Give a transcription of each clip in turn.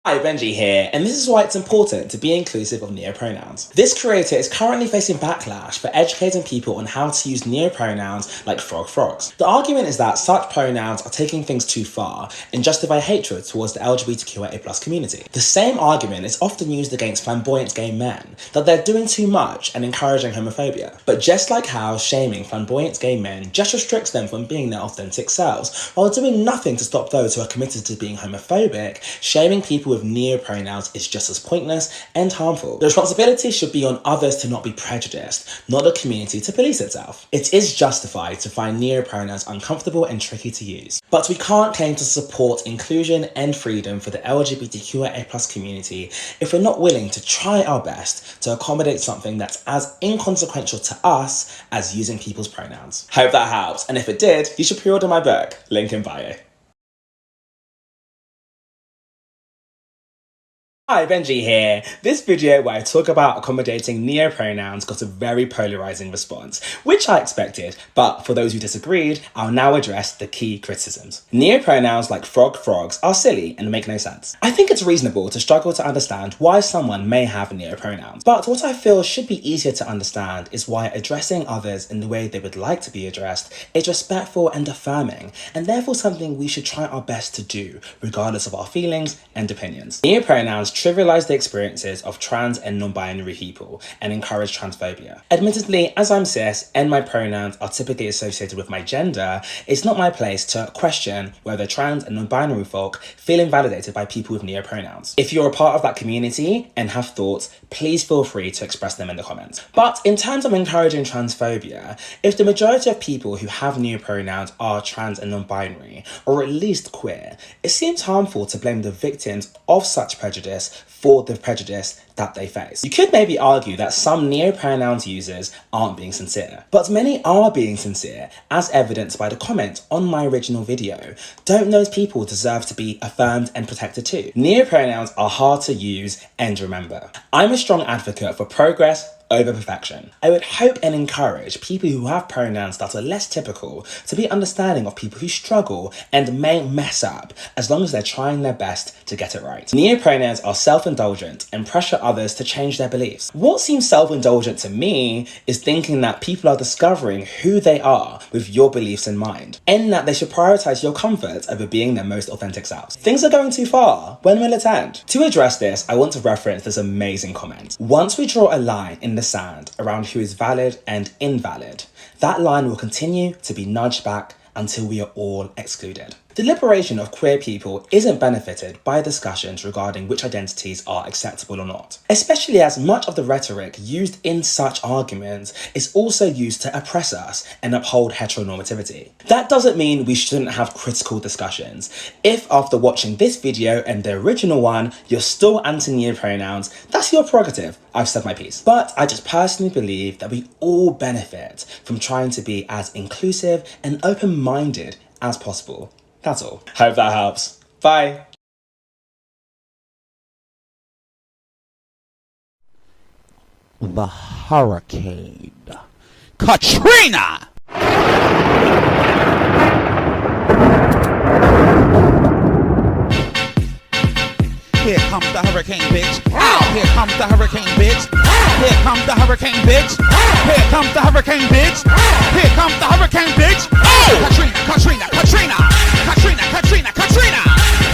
Hi, Benji here, and this is why it's important to be inclusive of neopronouns. This creator is currently facing backlash for educating people on how to use neopronouns like frogs. The argument is that such pronouns are taking things too far and justify hatred towards the LGBTQIA+ community. The same argument is often used against flamboyant gay men, that they're doing too much and encouraging homophobia. But just like how shaming flamboyant gay men just restricts them from being their authentic selves, while doing nothing to stop those who are committed to being homophobic, shaming people with neopronouns is just as pointless and harmful. The responsibility should be on others to not be prejudiced, not the community to police itself. It is justified to find neopronouns uncomfortable and tricky to use. But we can't claim to support inclusion and freedom for the LGBTQIA+ community if we're not willing to try our best to accommodate something that's as inconsequential to us as using people's pronouns. Hope that helps, and if it did, you should pre-order my book, link in bio. Hi, Benji here. This video where I talk about accommodating neopronouns got a very polarizing response, which I expected, but for those who disagreed, I'll now address the key criticisms. Neopronouns like frogs are silly and make no sense. I think it's reasonable to struggle to understand why someone may have neopronouns, but what I feel should be easier to understand is why addressing others in the way they would like to be addressed is respectful and affirming, and therefore something we should try our best to do, regardless of our feelings and opinions. Neopronouns trivialize the experiences of trans and non-binary people and encourage transphobia. Admittedly, as I'm cis and my pronouns are typically associated with my gender, it's not my place to question whether trans and non-binary folk feel invalidated by people with neopronouns. If you're a part of that community and have thoughts, please feel free to express them in the comments. But in terms of encouraging transphobia, if the majority of people who have neopronouns are trans and non-binary, or at least queer, it seems harmful to blame the victims of such prejudice for the prejudice that they face. You could maybe argue that some neopronouns users aren't being sincere, but many are being sincere, as evidenced by the comment on my original video. Don't those people deserve to be affirmed and protected too? Neopronouns are hard to use and remember. I'm a strong advocate for progress over perfection. I would hope and encourage people who have pronouns that are less typical to be understanding of people who struggle and may mess up, as long as they're trying their best to get it right. Neopronouns are self-indulgent and pressure others to change their beliefs. What seems self-indulgent to me is thinking that people are discovering who they are with your beliefs in mind, and that they should prioritize your comfort over being their most authentic selves. Things are going too far. When will it end? To address this, I want to reference this amazing comment. Once we draw a line in the sand around who is valid and invalid, that line will continue to be nudged back until we are all excluded. The liberation of queer people isn't benefited by discussions regarding which identities are acceptable or not, especially as much of the rhetoric used in such arguments is also used to oppress us and uphold heteronormativity. That doesn't mean we shouldn't have critical discussions. If after watching this video and the original one, you're still anti-neopronouns, that's your prerogative. I've said my piece. But I just personally believe that we all benefit from trying to be as inclusive and open-minded as possible. That's all. Hope that helps. Bye. The hurricane Katrina! Here comes the hurricane, bitch. Ow! Here comes the hurricane, bitch. Here comes the hurricane, bitch. Here comes the hurricane, bitch. Here comes the hurricane, bitch. Oh! Katrina, Katrina, Katrina. Katrina, Katrina, Katrina.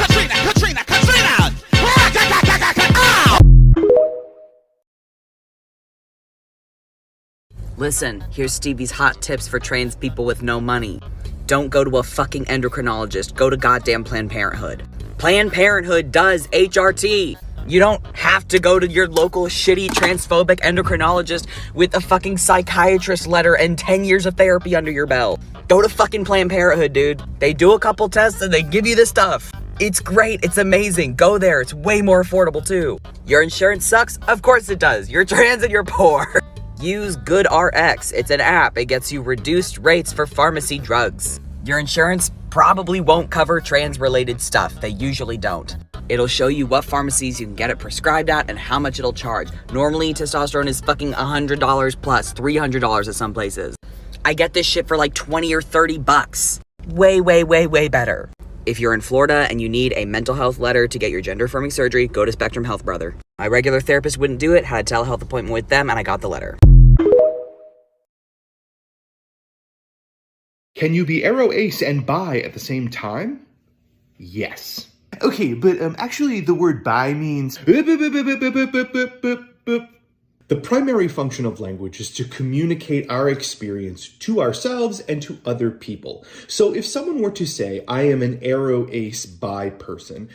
Katrina, Katrina, Katrina. Ow! Listen, here's Stevie's hot tips for trans people with no money. Don't go to a fucking endocrinologist. Go to goddamn Planned Parenthood. Planned Parenthood does HRT. You don't have to go to your local shitty transphobic endocrinologist with a fucking psychiatrist letter and 10 years of therapy under your belt. Go to fucking Planned Parenthood, dude. They do a couple tests and they give you the stuff. It's great. It's amazing. Go there. It's way more affordable too. Your insurance sucks? Of course it does. You're trans and you're poor. Use GoodRx. It's an app. It gets you reduced rates for pharmacy drugs. Your insurance probably won't cover trans-related stuff. They usually don't. It'll show you what pharmacies you can get it prescribed at and how much it'll charge. Normally, testosterone is fucking $100 plus, $300 at some places. I get this shit for like 20 or 30 bucks. Way, way, way, way better. If you're in Florida and you need a mental health letter to get your gender-affirming surgery, go to Spectrum Health, brother. My regular therapist wouldn't do it, had a telehealth appointment with them, and I got the letter. Can you be aro, ace, and bi at the same time? Yes. Okay, but actually the word bi means... The primary function of language is to communicate our experience to ourselves and to other people. So if someone were to say, I am an aro, ace, bi person,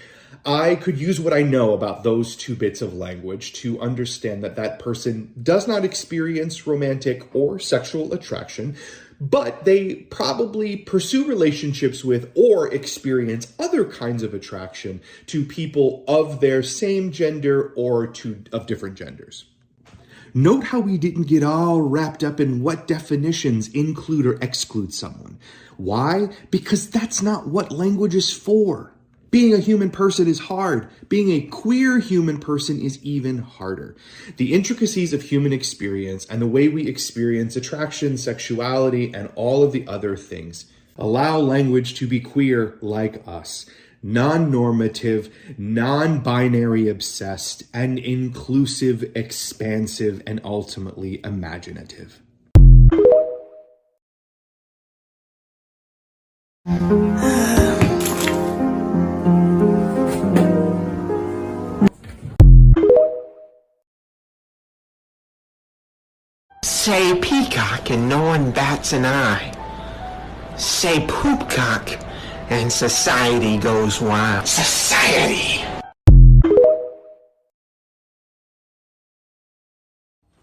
I could use what I know about those two bits of language to understand that that person does not experience romantic or sexual attraction, but they probably pursue relationships with or experience other kinds of attraction to people of their same gender or of different genders. Note how we didn't get all wrapped up in what definitions include or exclude someone. Why? Because that's not what language is for. Being a human person is hard. Being a queer human person is even harder. The intricacies of human experience and the way we experience attraction, sexuality, and all of the other things allow language to be queer like us. Non-normative, non-binary obsessed, and inclusive, expansive, and ultimately imaginative. Say peacock and no one bats an eye. Say poopcock and society goes wild. Society!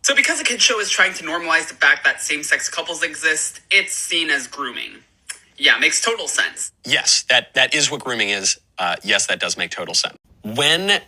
So because a kid's show is trying to normalize the fact that same-sex couples exist, it's seen as grooming. Yeah, makes total sense. Yes, that is what grooming is. Yes, that does make total sense. When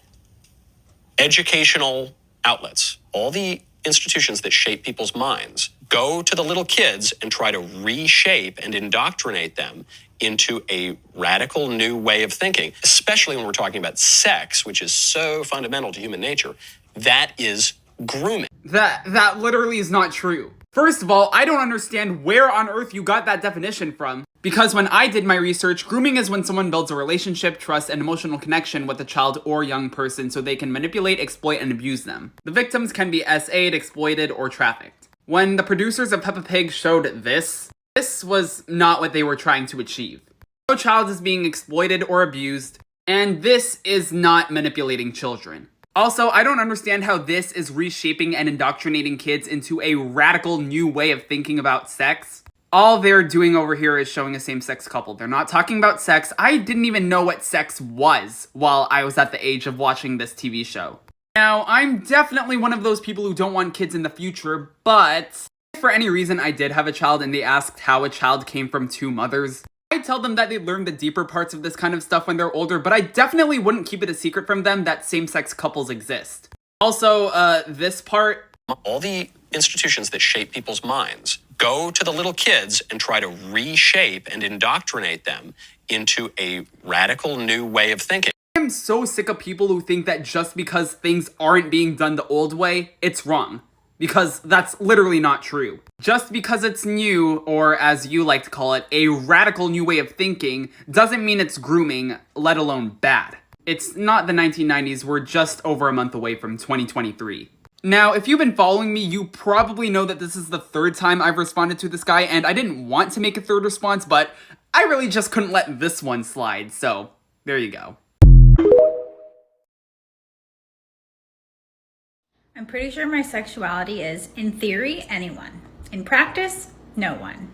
educational outlets, all the institutions that shape people's minds, go to the little kids and try to reshape and indoctrinate them into a radical new way of thinking, especially when we're talking about sex, which is so fundamental to human nature, that is grooming. That literally is not true. First of all, I don't understand where on earth you got that definition from. Because when I did my research, grooming is when someone builds a relationship, trust, and emotional connection with a child or young person so they can manipulate, exploit, and abuse them. The victims can be SA'd, exploited, or trafficked. When the producers of Peppa Pig showed this was not what they were trying to achieve. No child is being exploited or abused, and this is not manipulating children. Also, I don't understand how this is reshaping and indoctrinating kids into a radical new way of thinking about sex. All they're doing over here is showing a same-sex couple. They're not talking about sex. I didn't even know what sex was while I was at the age of watching this TV show. Now, I'm definitely one of those people who don't want kids in the future, but if for any reason I did have a child and they asked how a child came from two mothers, I'd tell them that they'd learn the deeper parts of this kind of stuff when they're older, but I definitely wouldn't keep it a secret from them that same-sex couples exist. Also, this part... All the institutions that shape people's minds go to the little kids and try to reshape and indoctrinate them into a radical new way of thinking. I'm so sick of people who think that just because things aren't being done the old way, it's wrong. Because that's literally not true. Just because it's new, or as you like to call it, a radical new way of thinking, doesn't mean it's grooming, let alone bad. It's not the 1990s, we're just over a month away from 2023. Now, if you've been following me, you probably know that this is the third time I've responded to this guy, and I didn't want to make a third response, but I really just couldn't let this one slide, so there you go. I'm pretty sure my sexuality is, in theory, anyone. In practice, no one.